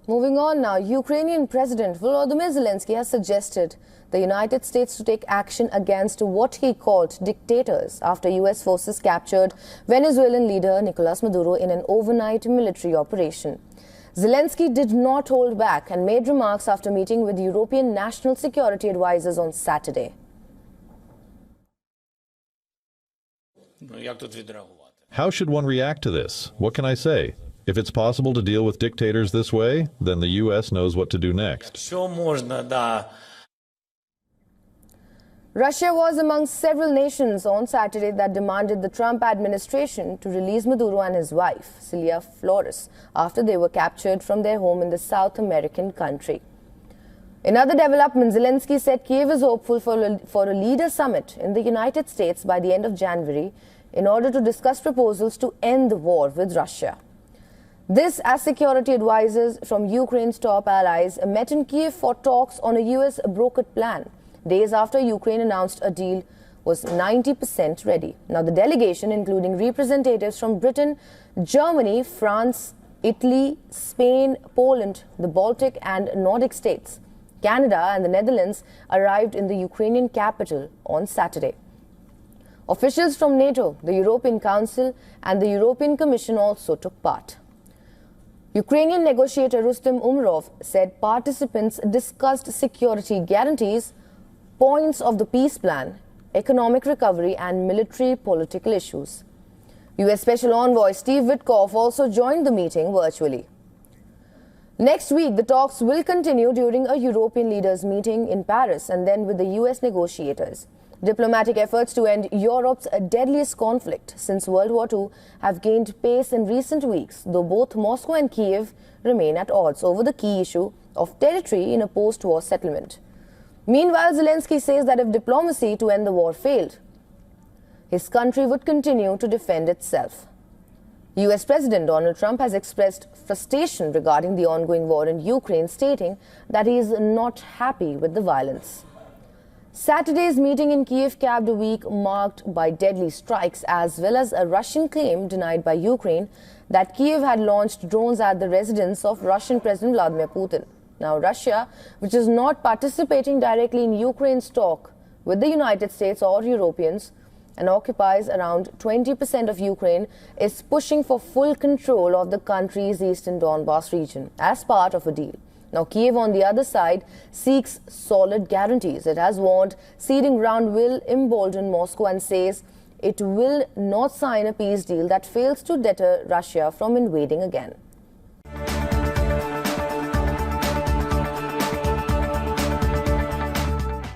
Moving on now, Ukrainian President Volodymyr Zelensky has suggested the United States to take action against what he called dictators after US forces captured Venezuelan leader Nicolas Maduro in an overnight military operation. Zelensky did not hold back and made remarks after meeting with European national security advisors on Saturday. How should one react to this? What can I say? If it's possible to deal with dictators this way, then the U.S. knows what to do next. Russia was among several nations on Saturday that demanded the Trump administration to release Maduro and his wife, Celia Flores, after they were captured from their home in the South American country. In other developments, Zelensky said Kiev is hopeful for a leader summit in the United States by the end of January in order to discuss proposals to end the war with Russia. This as security advisors from Ukraine's top allies met in Kiev for talks on a US brokered plan, days after Ukraine announced a deal was 90% ready. Now, the delegation, including representatives from Britain, Germany, France, Italy, Spain, Poland, the Baltic and Nordic states, Canada and the Netherlands, arrived in the Ukrainian capital on Saturday. Officials from NATO, the European Council and the European Commission also took part. Ukrainian negotiator Rustem Umerov said participants discussed security guarantees, points of the peace plan, economic recovery and military political issues. US Special Envoy Steve Witkoff also joined the meeting virtually. Next week, the talks will continue during a European leaders meeting in Paris and then with the US negotiators. Diplomatic efforts to end Europe's deadliest conflict since World War II have gained pace in recent weeks, though both Moscow and Kiev remain at odds over the key issue of territory in a post-war settlement. Meanwhile, Zelensky says that if diplomacy to end the war failed, his country would continue to defend itself. US President Donald Trump has expressed frustration regarding the ongoing war in Ukraine, stating that he is not happy with the violence. Saturday's meeting in Kiev capped a week marked by deadly strikes as well as a Russian claim denied by Ukraine that Kiev had launched drones at the residence of Russian President Vladimir Putin. Now, Russia, which is not participating directly in Ukraine's talk with the United States or Europeans and occupies around 20% of Ukraine, is pushing for full control of the country's eastern Donbas region as part of a deal. Now, Kiev, on the other side, seeks solid guarantees. It has warned ceding ground will embolden Moscow and says it will not sign a peace deal that fails to deter Russia from invading again.